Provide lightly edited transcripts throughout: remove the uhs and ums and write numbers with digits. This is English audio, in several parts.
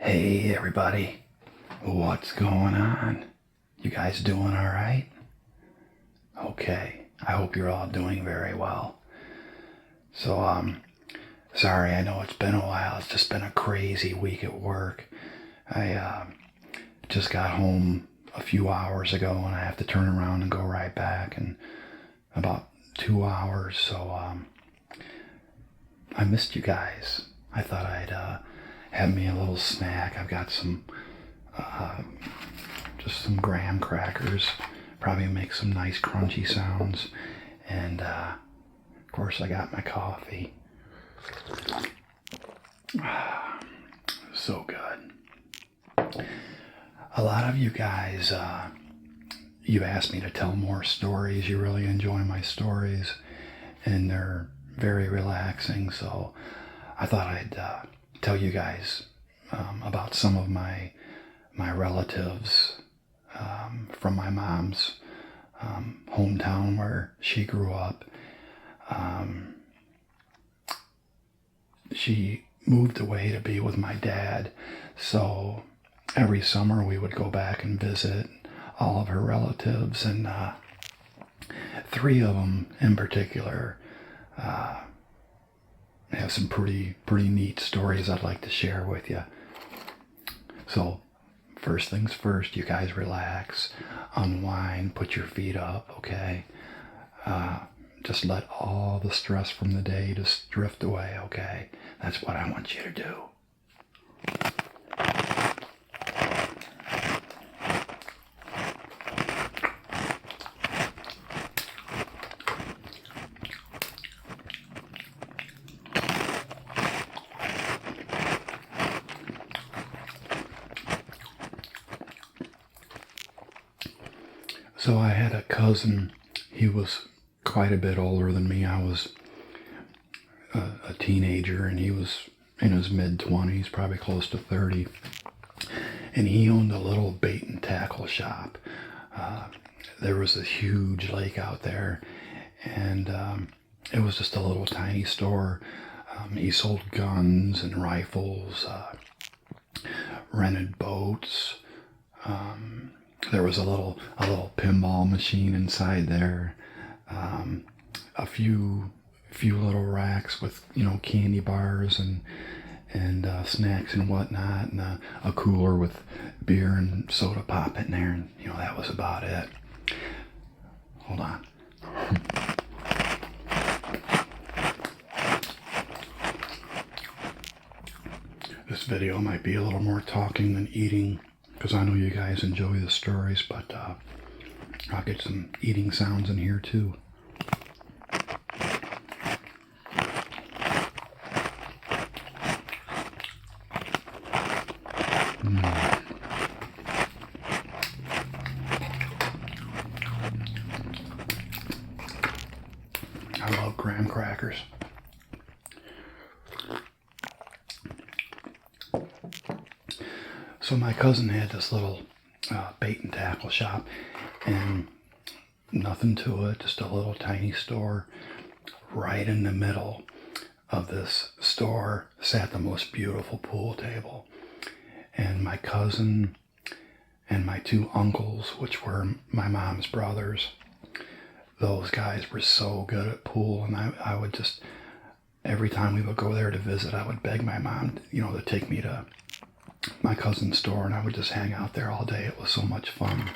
Hey everybody, what's going on? You guys doing all right? Okay, I hope you're all doing very well. So, sorry, I know it's been a while. It's just been a crazy week at work. I just got home a few hours ago and I have to turn around and go right back in about 2 hours. So, I missed you guys. I thought I'd have me a little snack. I've got just some graham crackers. Probably make some nice crunchy sounds. And of course I got my coffee. So good. A lot of you guys, you asked me to tell more stories. You really enjoy my stories and they're very relaxing. So I thought I'd tell you guys about some of my relatives from my mom's hometown where she grew up. She moved away to be with my dad, so every summer we would go back and visit all of her relatives, and three of them in particular have some pretty neat stories I'd like to share with you. So first things first, you guys relax, unwind, put your feet up, okay? Just let all the stress from the day just drift away, okay? That's what I want you to do. So I had a cousin. He was quite a bit older than me. I was a teenager and he was in his mid-20s, probably close to 30. And he owned a little bait and tackle shop. There was a huge lake out there and it was just a little tiny store. He sold guns and rifles, rented boats. There was a little pinball machine inside there, a few little racks with candy bars and snacks and whatnot, and a cooler with beer and soda pop in there, and that was about it. Hold on. This video might be a little more talking than eating, because I know you guys enjoy the stories, but I'll get some eating sounds in here too. I love graham crackers. So my cousin had this little bait and tackle shop, and nothing to it, just a little tiny store. Right in the middle of this store sat the most beautiful pool table. And my cousin and my two uncles, which were my mom's brothers, those guys were so good at pool, and I would just, every time we would go there to visit, I would beg my mom, to take me to my cousin's store, and I would just hang out there all day. It was so much fun.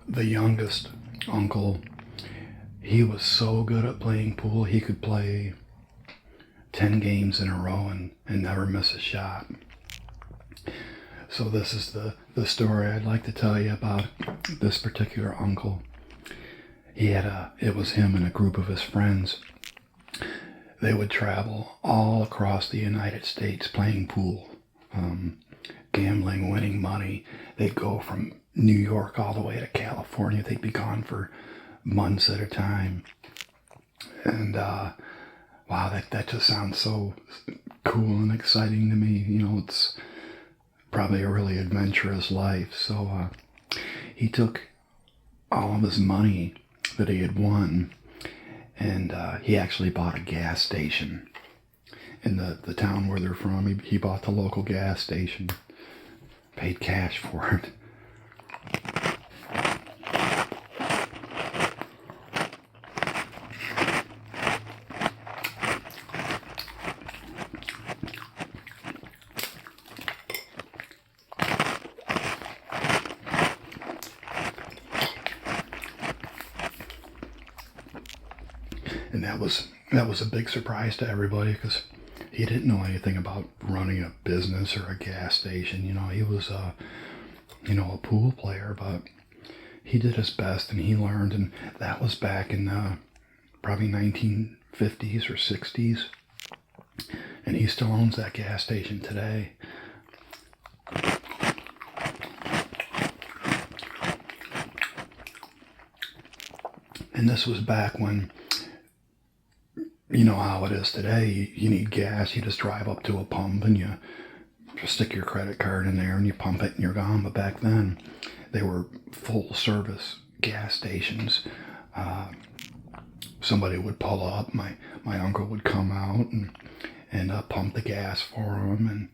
The youngest uncle, he was so good at playing pool, he could play 10 games in a row and never miss a shot. So this is the story I'd like to tell you about this particular uncle. It was him and a group of his friends. They would travel all across the United States playing pool, gambling, winning money. They'd go from New York all the way to California. They'd be gone for months at a time. And wow, that just sounds so cool and exciting to me. It's probably a really adventurous life. So he took all of his money that he had won, and he actually bought a gas station in the town where they're from. He bought the local gas station, paid cash for it. And that was a big surprise to everybody because he didn't know anything about running a business or a gas station. He was a pool player, but he did his best and he learned. And that was back in probably 1950s or 60s. And he still owns that gas station today. And this was back when, you know how it is today, you need gas, you just drive up to a pump and you just stick your credit card in there and you pump it and you're gone. But back then, they were full service gas stations. Somebody would pull up, my uncle would come out and pump the gas for him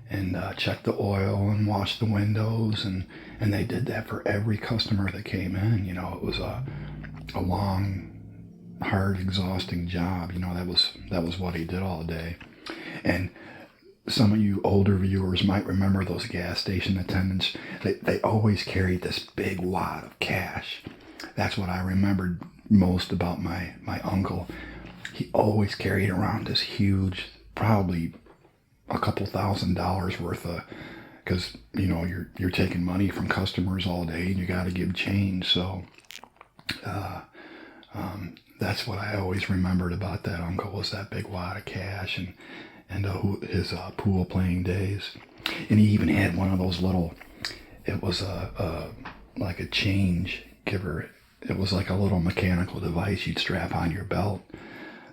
and check the oil and wash the windows, and they did that for every customer that came in. It was a long, hard, exhausting job. That was what he did all day. And some of you older viewers might remember those gas station attendants. They always carried this big wad of cash. That's what I remembered most about my uncle. He always carried around this huge, probably a couple $1,000s worth of, because you're taking money from customers all day and you got to give change. So that's what I always remembered about that uncle, was that big wad of cash and his pool playing days. And he even had one of those little, it was like a change giver. It was like a little mechanical device you'd strap on your belt.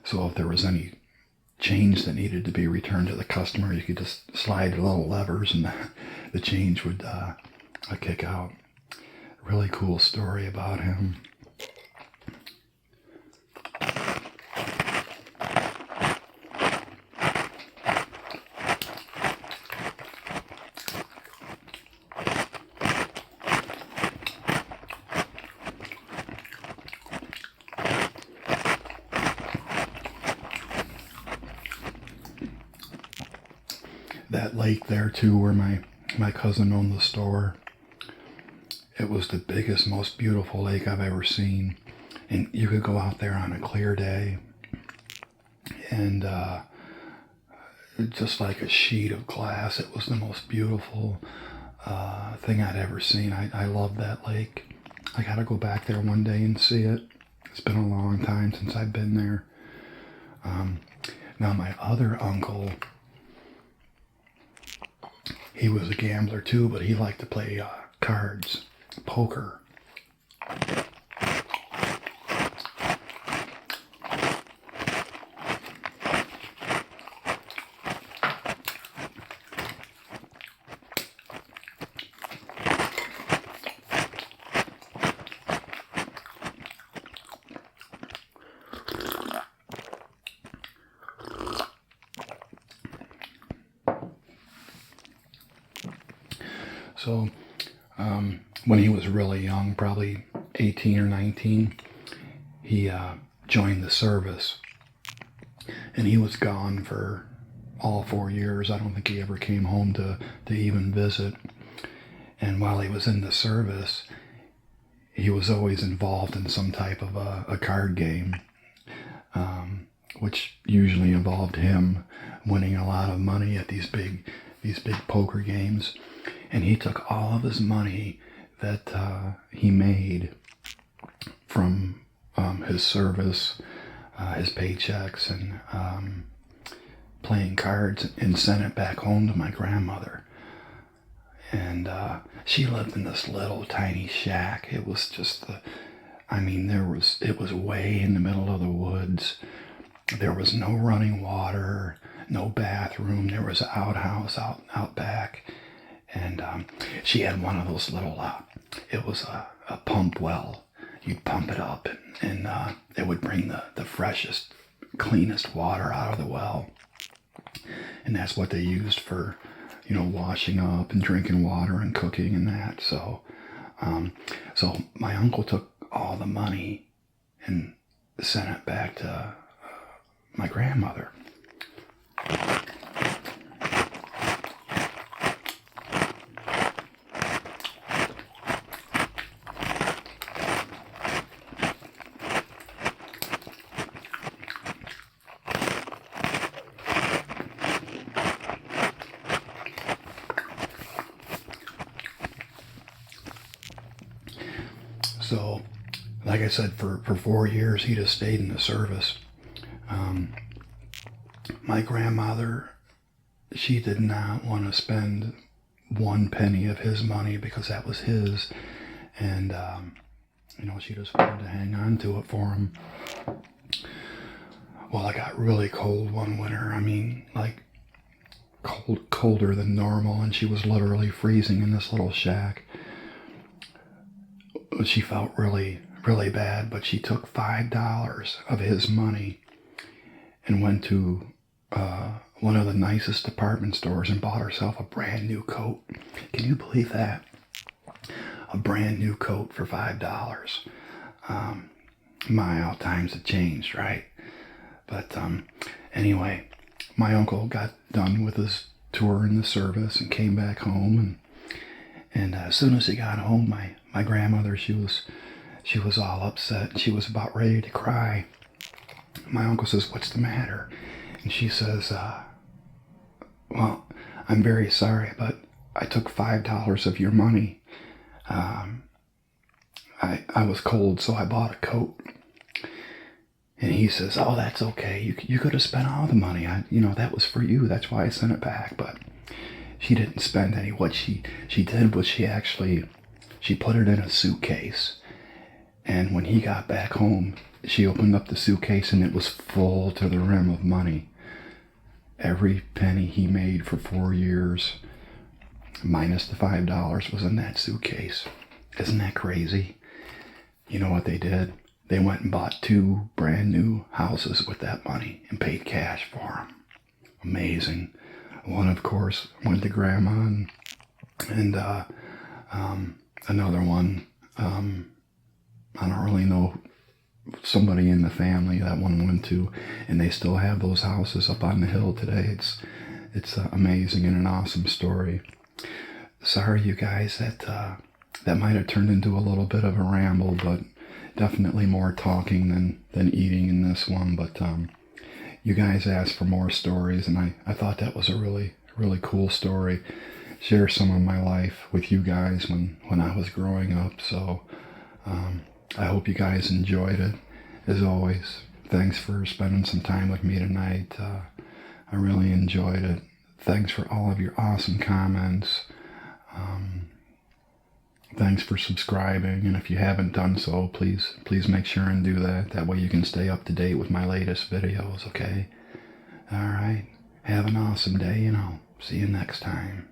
So if there was any change that needed to be returned to the customer, you could just slide the little levers and the change would kick out. Really cool story about him. That lake there too, where my cousin owned the store, it was the biggest, most beautiful lake I've ever seen. And you could go out there on a clear day and just like a sheet of glass. It was the most beautiful thing I'd ever seen. I love that lake. I gotta go back there one day and see it. It's been a long time since I've been there. Now my other uncle, he was a gambler too, but he liked to play cards, poker. So when he was really young, probably 18 or 19, he joined the service. And he was gone for all 4 years. I don't think he ever came home to even visit. And while he was in the service, he was always involved in some type of a card game, which usually involved him winning a lot of money at these big poker games. And he took all of his money that he made from his service, his paychecks, and playing cards, and sent it back home to my grandmother. And she lived in this little tiny shack. It was just it was way in the middle of the woods. There was no running water, no bathroom. There was an outhouse out back. And she had one of those little, it was a pump well. You'd pump it up, and it would bring the freshest, cleanest water out of the well. And that's what they used for, washing up and drinking water and cooking and that. So my uncle took all the money and sent it back to my grandmother. So, like I said, for 4 years, he just stayed in the service. My grandmother, she did not want to spend one penny of his money because that was his. And, she just wanted to hang on to it for him. Well, it got really cold one winter. I mean, like, colder than normal, and she was literally freezing in this little shack. She felt really, really bad, but she took $5 of his money and went to one of the nicest department stores and bought herself a brand new coat. Can you believe that? A brand new coat for $5. How times have changed, right? But anyway, my uncle got done with his tour in the service and came back home, and as soon as he got home, my grandmother, she was all upset. She was about ready to cry. My uncle says, "What's the matter?" And she says, "Well, I'm very sorry, but I took $5 of your money. I was cold, so I bought a coat." And he says, "Oh, that's okay. You could have spent all the money. That was for you. That's why I sent it back." But she didn't spend any. What she did was she put it in a suitcase. And when he got back home, she opened up the suitcase and it was full to the rim of money. Every penny he made for 4 years, minus the $5, was in that suitcase. Isn't that crazy? You know what they did? They went and bought 2 brand new houses with that money and paid cash for them. Amazing. One, of course, went to Grandma, and another one, I don't really know, somebody in the family that one went to, and they still have those houses up on the hill today. It's amazing and an awesome story. Sorry, you guys, that might have turned into a little bit of a ramble, but definitely more talking than eating in this one. But you guys asked for more stories, and I thought that was a really, really cool story. Share some of my life with you guys when I was growing up. So I hope you guys enjoyed it. As always, thanks for spending some time with me tonight. I really enjoyed it. Thanks for all of your awesome comments. Thanks for subscribing, and if you haven't done so, please make sure and do that. That way you can stay up to date with my latest videos, okay? Alright, have an awesome day, and I'll see you next time.